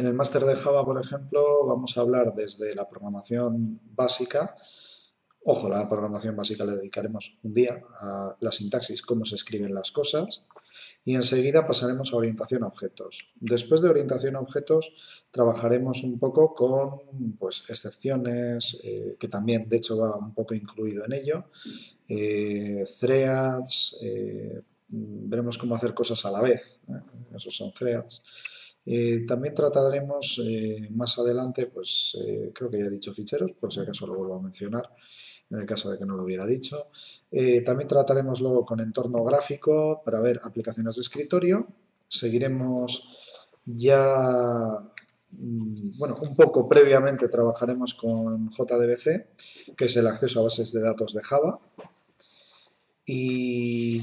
En el máster de Java, por ejemplo, vamos a hablar desde la programación básica. Ojo, la programación básica le dedicaremos un día a la sintaxis, cómo se escriben las cosas, y enseguida pasaremos a orientación a objetos. Después de orientación a objetos, trabajaremos un poco con pues, excepciones, que también de hecho va un poco incluido en ello, threads, veremos cómo hacer cosas a la vez, esos son threads. También trataremos más adelante, pues creo que ya he dicho ficheros, por si acaso lo vuelvo a mencionar, en el caso de que no lo hubiera dicho. También trataremos luego con entorno gráfico para ver aplicaciones de escritorio. Seguiremos ya, bueno, un poco previamente trabajaremos con JDBC, que es el acceso a bases de datos de Java. Y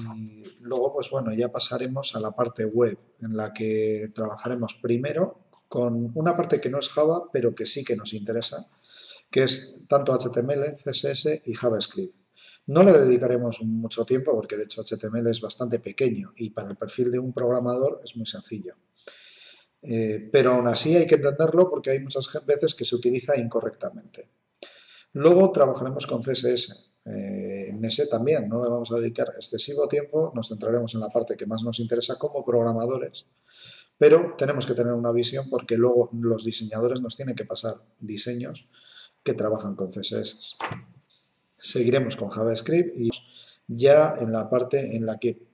luego, pues bueno, ya pasaremos a la parte web, en la que trabajaremos primero con una parte que no es Java, pero que sí que nos interesa, que es tanto HTML, CSS y JavaScript. No le dedicaremos mucho tiempo porque de hecho HTML es bastante pequeño y para el perfil de un programador es muy sencillo. Pero aún así hay que entenderlo porque hay muchas veces que se utiliza incorrectamente. Luego trabajaremos con CSS. En ese también no le vamos a dedicar excesivo tiempo, nos centraremos en la parte que más nos interesa como programadores, pero tenemos que tener una visión porque luego los diseñadores nos tienen que pasar diseños que trabajan con CSS. Seguiremos con JavaScript y ya en la parte en la que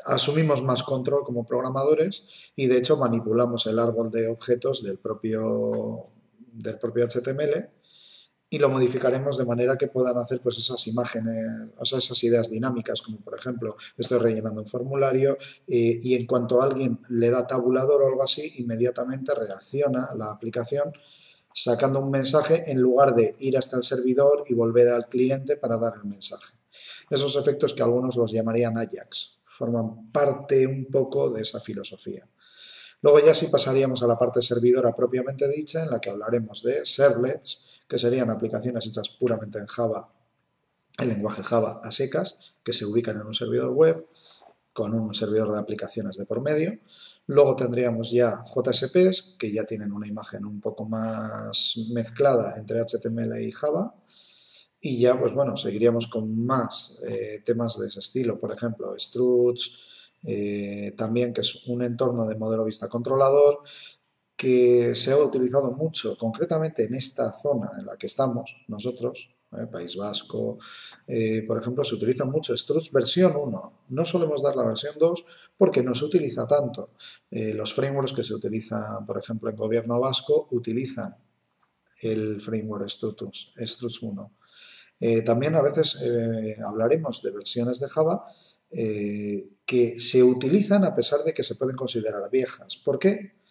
asumimos más control como programadores y de hecho manipulamos el árbol de objetos del propio HTML y lo modificaremos de manera que puedan hacer pues esas imágenes, o sea, esas ideas dinámicas, como por ejemplo, estoy rellenando un formulario y en cuanto alguien le da tabulador o algo así, inmediatamente reacciona la aplicación sacando un mensaje en lugar de ir hasta el servidor y volver al cliente para dar el mensaje. Esos efectos que algunos los llamarían Ajax forman parte un poco de esa filosofía. Luego ya sí pasaríamos a la parte servidora propiamente dicha, en la que hablaremos de servlets, que serían aplicaciones hechas puramente en Java, el lenguaje Java a secas, que se ubican en un servidor web con un servidor de aplicaciones de por medio. Luego tendríamos ya JSPs, que ya tienen una imagen un poco más mezclada entre HTML y Java. Y ya, pues bueno, seguiríamos con más temas de ese estilo. Por ejemplo, Struts, también que es un entorno de modelo vista controlador, que se ha utilizado mucho, concretamente en esta zona en la que estamos nosotros, País Vasco, por ejemplo, se utiliza mucho Struts versión 1. No solemos dar la versión 2 porque no se utiliza tanto. Los frameworks que se utilizan, por ejemplo, en gobierno vasco, utilizan el framework Struts 1. También a veces hablaremos de versiones de Java que se utilizan a pesar de que se pueden considerar viejas. ¿Por qué?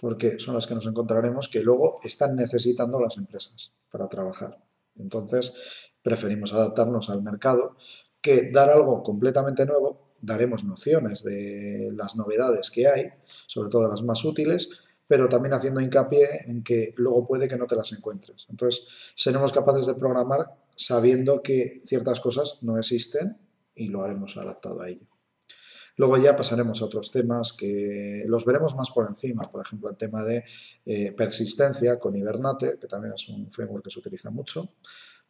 Porque son las que nos encontraremos que luego están necesitando las empresas para trabajar. Entonces, preferimos adaptarnos al mercado que dar algo completamente nuevo. Daremos nociones de las novedades que hay, sobre todo las más útiles, pero también haciendo hincapié en que luego puede que no te las encuentres. Entonces, seremos capaces de programar sabiendo que ciertas cosas no existen y lo haremos adaptado a ello. Luego ya pasaremos a otros temas que los veremos más por encima, por ejemplo, el tema de persistencia con Hibernate, que también es un framework que se utiliza mucho,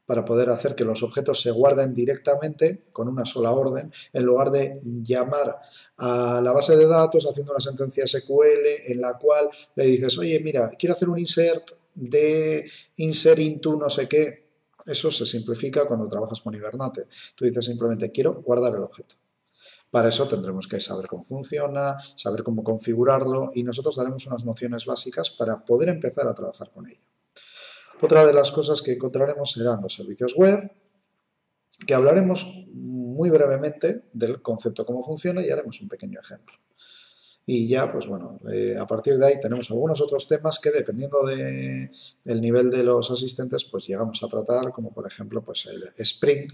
para poder hacer que los objetos se guarden directamente con una sola orden, en lugar de llamar a la base de datos haciendo una sentencia SQL en la cual le dices, oye, mira, quiero hacer un insert de insert into no sé qué. Eso se simplifica cuando trabajas con Hibernate. Tú dices simplemente, quiero guardar el objeto. Para eso tendremos que saber cómo funciona, saber cómo configurarlo y nosotros daremos unas nociones básicas para poder empezar a trabajar con ello. Otra de las cosas que encontraremos serán los servicios web, que hablaremos muy brevemente del concepto, cómo funciona y haremos un pequeño ejemplo. Y ya, pues bueno, a partir de ahí tenemos algunos otros temas que dependiendo del nivel de los asistentes, pues llegamos a tratar, como por ejemplo, pues el Spring,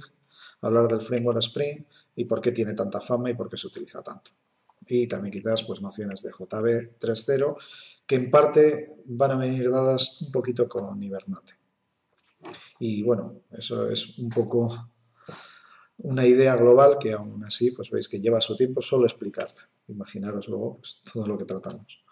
hablar del framework Spring y por qué tiene tanta fama y por qué se utiliza tanto. Y también quizás pues nociones de JB 3.0 que en parte van a venir dadas un poquito con Hibernate. Y bueno, eso es un poco una idea global que aún así pues veis que lleva su tiempo solo explicarla. Imaginaros luego pues, todo lo que tratamos.